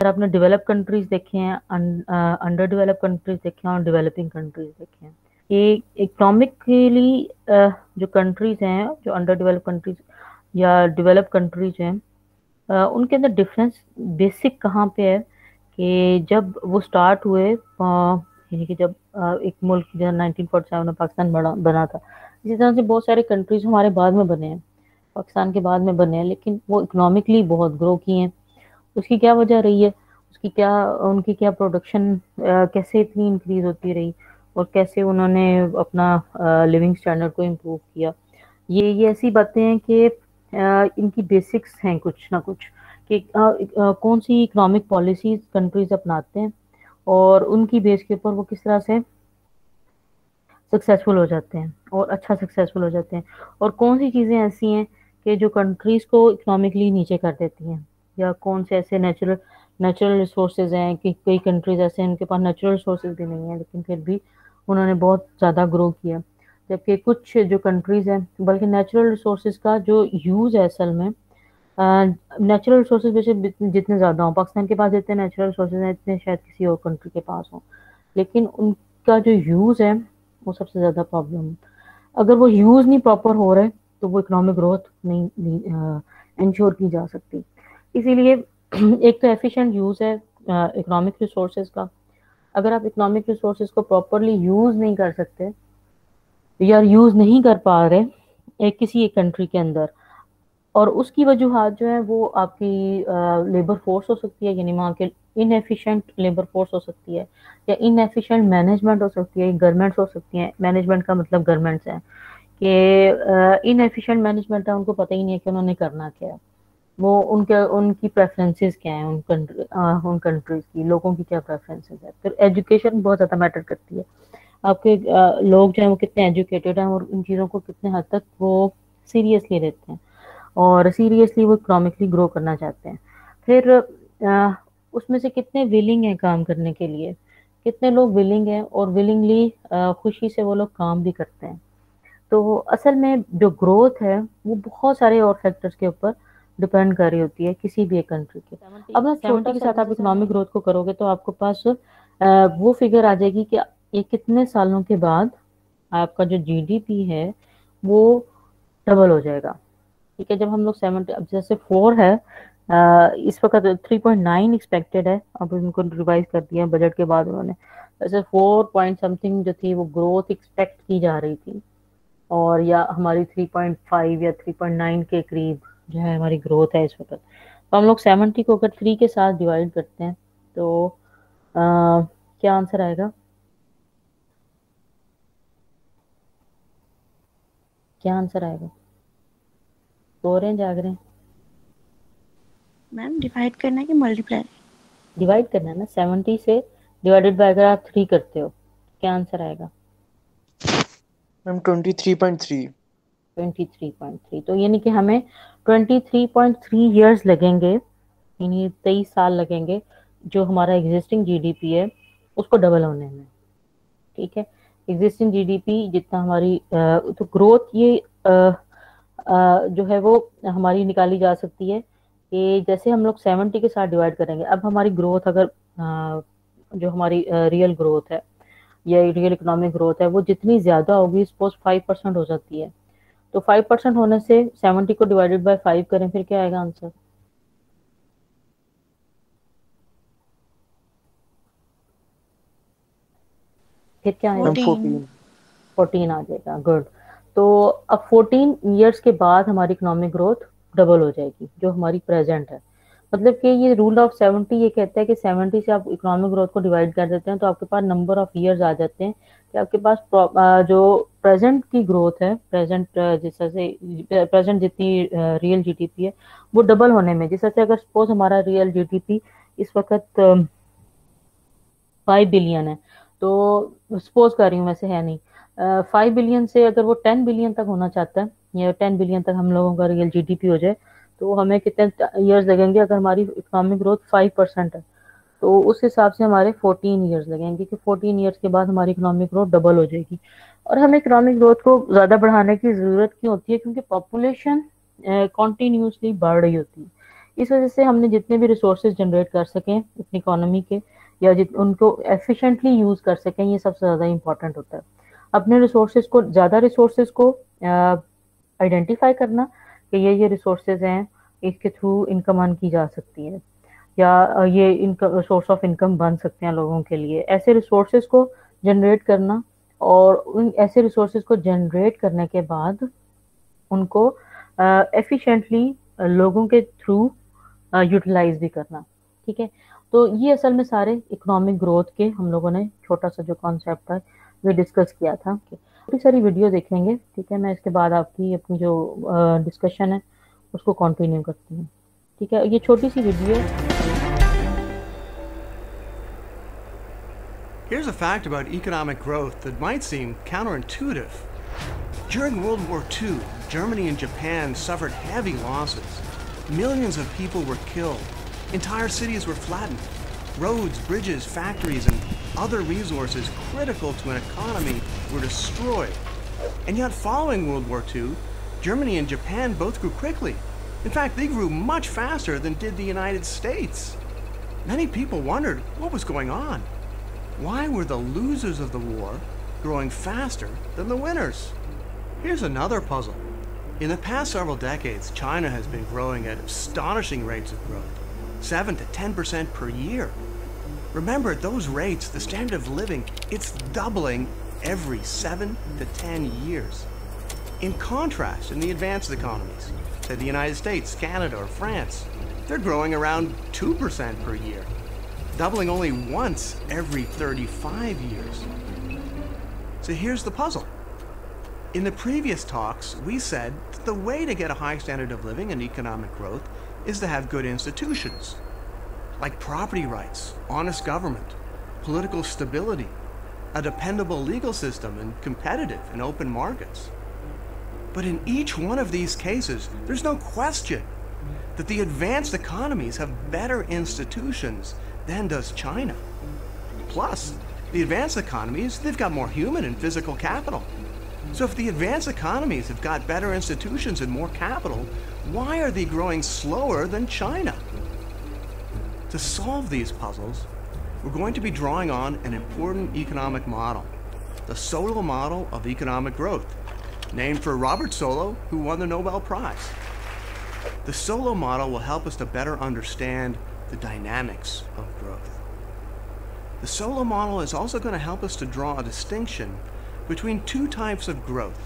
अगर आपने develop countries देखे हैं, अंडर डेवलप कंट्रीज देखे हैं और डेवलपिंग कंट्रीज देखे हैं, ये इकोनॉमिकली जो कंट्रीज हैं, जो अंडर डेवलप कंट्रीज या डेवलप कंट्रीज हैं, उनके अंदर डिफरेंस बेसिक कहाँ पे है कि जब वो स्टार्ट हुए, यानी कि जब एक मुल्क जो 1947 में पाकिस्तान बना था, इसी तरह से बहुत सारे कंट्रीज हमारे बाद में बने हैं, पाकिस्तान के बाद में बने हैं, लेकिन वो इकोनॉमिकली बहुत ग्रो किए हैं। उसकी क्या वजह रही है, उसकी क्या, उनकी क्या प्रोडक्शन कैसे इतनी इंक्रीज होती रही और कैसे उन्होंने अपना लिविंग स्टैंडर्ड को इम्प्रूव किया। ये ऐसी बातें हैं कि इनकी बेसिक्स हैं कुछ ना कुछ, कि कौन सी इकोनॉमिक पॉलिसीज कंट्रीज अपनाते हैं और उनकी बेस के ऊपर वो किस तरह से सक्सेसफुल हो जाते हैं और अच्छा सक्सेसफुल हो जाते हैं, और कौन सी चीज़ें ऐसी हैं कि जो कंट्रीज को इकोनॉमिकली नीचे कर देती हैं, या कौन से ऐसे नेचुरल रिसोर्सेज हैं कि कई कंट्रीज ऐसे हैं उनके पास नेचुरल रिसोर्सेज भी नहीं है लेकिन फिर भी उन्होंने बहुत ज़्यादा ग्रो किया, जबकि कुछ जो कंट्रीज हैं, बल्कि नेचुरल रिसोर्सेज का जो यूज़ है असल में, नेचुरल रिसोर्सेज वैसे जितने ज़्यादा हों, पाकिस्तान के पास जितने नेचुरल रिसोर्सेज हैं इतने शायद किसी और कंट्री के पास हों, लेकिन उनका जो यूज़ है वो सबसे ज़्यादा प्रॉब्लम है। अगर वो यूज़ नहीं प्रॉपर हो रहे तो वो इकोनॉमिक ग्रोथ नहीं इंश्योर की जा सकती। इसीलिए एक तो एफिशिएंट यूज़ है इकोनॉमिक रिसोर्सेज का। अगर आप इकोनॉमिक रिसोर्सेज को प्रॉपरली यूज़ नहीं कर सकते या यूज़ नहीं कर पा रहे किसी एक कंट्री के अंदर, और उसकी वजूहात जो है वो आपकी लेबर फोर्स हो सकती है, यानी वहाँ के इनएफिशिएंट लेबर फोर्स हो सकती है, या इनएफिशिएंट मैनेजमेंट हो सकती है, गवर्नमेंट्स हो सकती हैं। मैनेजमेंट का मतलब गवर्नमेंट्स हैं कि इनएफिशिएंट मैनेजमेंट है, उनको पता ही नहीं है कि उन्होंने करना क्या है, वो उनकी प्रेफरेंसेस क्या हैं, उन कंट्रीज की लोगों की क्या प्रेफरेंसेस है। फिर एजुकेशन बहुत ज़्यादा मैटर करती है, आपके लोग जो हैं वो कितने एजुकेटेड हैं और उन चीज़ों को कितने हद तक वो सीरियसली लेते हैं और सीरियसली वो इकोनॉमिकली ग्रो करना चाहते हैं। फिर उसमें से कितने विलिंग हैं काम करने के लिए, कितने लोग विलिंग हैं और विलिंगली खुशी से वो लोग काम भी करते हैं। तो असल में जो ग्रोथ है वो बहुत सारे और फैक्टर्स के ऊपर डिपेंड कर रही होती है किसी भी एक कंट्री के। अब आप 70 के साथ आप इकोनॉमिक ग्रोथ को करोगे तो आपके पास वो फिगर आ जाएगी कि ये कितने सालों के बाद आपका जो जीडीपी है वो डबल हो जाएगा। ठीक है, जब हम लोग 70, अब जैसे 4 है, इस वक्त 3.9 एक्सपेक्टेड है, अब इनको रिवाइज कर दिया बजट के बाद उन्होंने। वैसे 4 पॉइंट समथिंग जो थी वो ग्रोथ एक्सपेक्ट की जा रही थी, और या हमारी 3.5 या 3.9 के करीब जो है हमारी ग्रोथ है इस वक्त। तो हम लोग 70 को अगर 3 के साथ डिवाइड करते हैं तो क्या आंसर आएगा? क्या आंसर आएगा? सो रहे हैं, जाग रहे हैं? मैम डिवाइड करना है कि मल्टीप्लाई? डिवाइड करना है ना, 70 से डिवाइडेड बाय अगर आप 3 करते हो क्या आंसर आएगा? मैम 23.3। 23.3। तो यानी कि हमें 23.3 ईयर्स लगेंगे, यानी 23 साल लगेंगे जो हमारा एग्जिस्टिंग जीडीपी है उसको डबल होने में। ठीक है, एग्जिस्टिंग जीडीपी जितना हमारी तो ग्रोथ ये जो है वो हमारी निकाली जा सकती है कि जैसे हम लोग 70 के साथ डिवाइड करेंगे। अब हमारी ग्रोथ अगर जो हमारी रियल ग्रोथ है या रियल इकोनॉमिक ग्रोथ है वो जितनी ज्यादा होगी, सपोज 5% हो जाती है, तो 5% होने से 70 को डिवाइडेड बाय 5 करें, फिर क्या आएगा आंसर? फिर क्या आएगा? 14 आ जाएगा। गुड। तो अब 14 ईयर्स के बाद हमारी इकोनॉमिक ग्रोथ डबल हो जाएगी जो हमारी प्रेजेंट है। मतलब कि ये रूल ऑफ 70 ये कहता है कि 70 से आप इकोनॉमिक ग्रोथ को डिवाइड कर देते हैं तो आपके पास नंबर ऑफ ईयर्स आ जाते हैं कि आपके पास जो प्रेजेंट की ग्रोथ है, प्रेजेंट जिस तरह से प्रेजेंट जितनी रियल जीडीपी है वो डबल होने में, जिस तरह से अगर सपोज हमारा रियल जीडीपी इस वक्त 5 बिलियन है, तो सपोज कर रही हूँ, वैसे है नहीं, 5 बिलियन से अगर वो 10 बिलियन तक होना चाहता है या 10 बिलियन तक हम लोगों का रियल जीडीपी हो जाए तो हमें कितने ईयर्स लगेंगे? अगर हमारी इकोनॉमिक ग्रोथ 5% है तो उस हिसाब से हमारे 14 ईयर्स लगेंगे कि 14 ईयर्स के बाद हमारी इकोनॉमिक ग्रोथ डबल हो जाएगी। और हमें इकोनॉमिक ग्रोथ को ज़्यादा बढ़ाने की ज़रूरत क्यों होती है? क्योंकि पॉपुलेशन कॉन्टीन्यूसली बढ़ रही होती है, इस वजह से हमने जितने भी रिसोर्सेज जनरेट कर सकें अपनी इकोनॉमी के, या उनको एफिशिएंटली यूज़ कर सकें, ये सबसे ज़्यादा इम्पॉर्टेंट होता है। अपने रिसोर्सेज को, ज़्यादा रिसोर्सेज को आइडेंटिफाई करना कि ये रिसोर्सेज हैं, इसके थ्रू इनकम अर्न की जा सकती है, या ये इनका सोर्स ऑफ इनकम बन सकते हैं लोगों के लिए। ऐसे रिसोर्सेज को जनरेट करना, और उन ऐसे रिसोर्सेज को जनरेट करने के बाद उनको एफिशिएंटली लोगों के थ्रू यूटिलाइज भी करना। ठीक है, तो ये असल में सारे इकोनॉमिक ग्रोथ के हम लोगों ने छोटा सा जो कॉन्सेप्ट था ये डिस्कस किया था। काफ़ी सारी वीडियो देखेंगे, ठीक है, मैं इसके बाद आपकी अपनी जो डिस्कशन है उसको कंटिन्यू करती हूँ। ठीक है, ये छोटी सी वीडियो है। Here's a fact about economic growth that might seem counterintuitive. During World War II, Germany and Japan suffered heavy losses. Millions of people were killed. Entire cities were flattened. Roads, bridges, factories, and other resources critical to an economy were destroyed. And yet, following World War II, Germany and Japan both grew quickly. In fact, they grew much faster than did the United States. Many people wondered what was going on. Why were the losers of the war growing faster than the winners? Here's another puzzle. In the past several decades, China has been growing at astonishing rates of growth, 7 to 10% per year. Remember, at those rates, the standard of living, it's doubling every 7 to 10 years. In contrast, in the advanced economies, say the United States, Canada, or France, they're growing around 2% per year, doubling only once every 35 years. So here's the puzzle. In the previous talks, we said that the way to get a high standard of living and economic growth is to have good institutions, like property rights, honest government, political stability, a dependable legal system, and competitive and open markets. But in each one of these cases, there's no question that the advanced economies have better institutions than does China. Plus, the advanced economies, they've got more human and physical capital. So if the advanced economies have got better institutions and more capital, why are they growing slower than China? To solve these puzzles, we're going to be drawing on an important economic model, the Solow model of economic growth, named for Robert Solow, who won the Nobel Prize. The Solow model will help us to better understand the dynamics of growth. The Solow model is also going to help us to draw a distinction between two types of growth,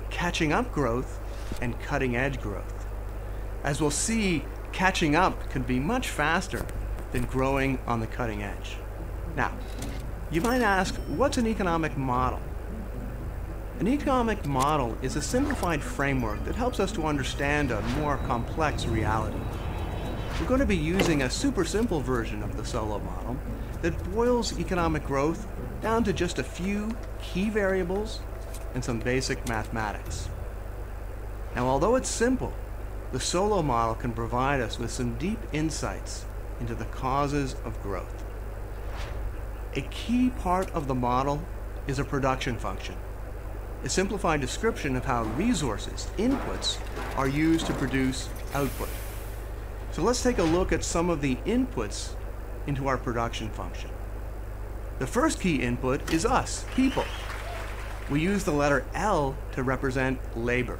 catching up growth and cutting edge growth. As we'll see, catching up can be much faster than growing on the cutting edge. Now, you might ask, what's an economic model? An economic model is a simplified framework that helps us to understand a more complex reality. We're going to be using a super simple version of the Solow model that boils economic growth down to just a few key variables and some basic mathematics. Now, although it's simple, the Solow model can provide us with some deep insights into the causes of growth. A key part of the model is a production function, a simplified description of how resources, inputs, are used to produce output. So let's take a look at some of the inputs into our production function. The first key input is us, people. We use the letter L to represent labor.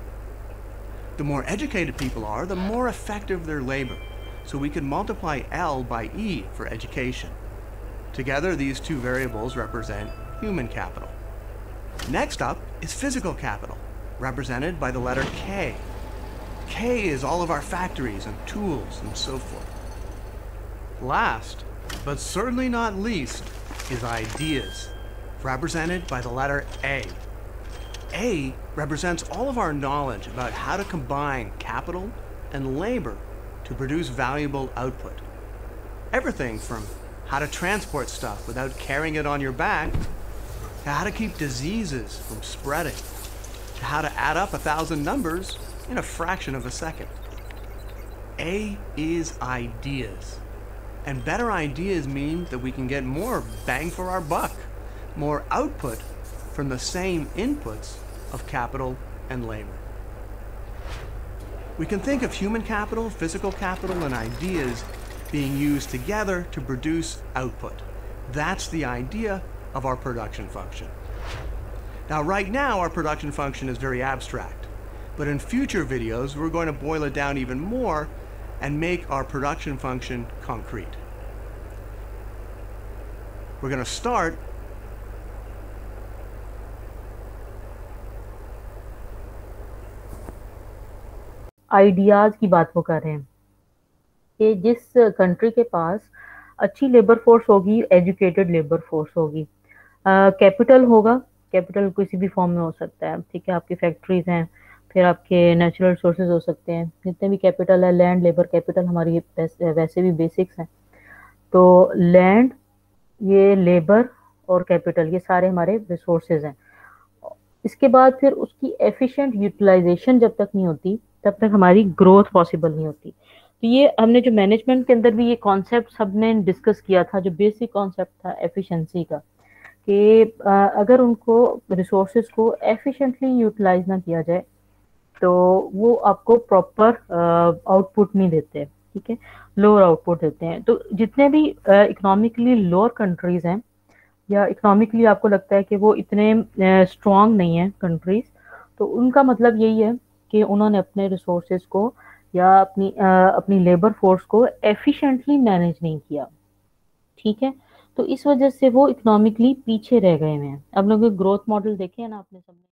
The more educated people are, the more effective their labor. So we can multiply L by E for education. Together, these two variables represent human capital. Next up is physical capital, represented by the letter K. K is all of our factories and tools and so forth. Last, but certainly not least, is ideas, represented by the letter A. A represents all of our knowledge about how to combine capital and labor to produce valuable output. Everything from how to transport stuff without carrying it on your back, to how to keep diseases from spreading, to how to add up 1,000 numbers in a fraction of a second. A is ideas. And better ideas mean that we can get more bang for our buck, more output from the same inputs of capital and labor. We can think of human capital, physical capital, and ideas being used together to produce output. That's the idea of our production function. Now, right now, our production function is very abstract, but in future videos, we're going to boil it down even more and make our production function concrete. We're going to start ideas की बात वो कर रहे हैं कि जिस country के पास अच्छी लेबर फोर्स होगी, एजुकेटेड लेबर फोर्स होगी, कैपिटल होगा, कैपिटल किसी भी फॉर्म में हो सकता है, ठीक है, आपकी फैक्ट्रीज हैं, फिर आपके नेचुरल रिसोर्सेज हो सकते हैं, जितने भी कैपिटल है, लैंड, लेबर, कैपिटल हमारी वैसे भी बेसिक्स हैं। तो लैंड, ये लेबर और कैपिटल, ये सारे हमारे रिसोर्सेज हैं। इसके बाद फिर उसकी एफिशिएंट यूटिलाइजेशन जब तक नहीं होती तब तक हमारी ग्रोथ पॉसिबल नहीं होती। तो ये हमने जो मैनेजमेंट के अंदर भी ये कॉन्सेप्ट सबने डिस्कस किया था, जो बेसिक कॉन्सेप्ट था एफिशिएंसी का, कि अगर उनको रिसोर्सेज को एफिशिएंटली यूटिलाइज ना किया जाए तो वो आपको प्रॉपर आउटपुट नहीं देते, ठीक है, लोअर आउटपुट देते हैं। तो जितने भी इकोनॉमिकली लोअर कंट्रीज हैं या इकोनॉमिकली आपको लगता है कि वो इतने स्ट्रॉन्ग नहीं है कंट्रीज, तो उनका मतलब यही है कि उन्होंने अपने रिसोर्सेज को या अपनी लेबर फोर्स को एफिशिएंटली मैनेज नहीं किया, ठीक है। तो इस वजह से वो इकोनॉमिकली पीछे रह गए हैं। अब लोग ग्रोथ मॉडल देखे हैं ना आपने सबने।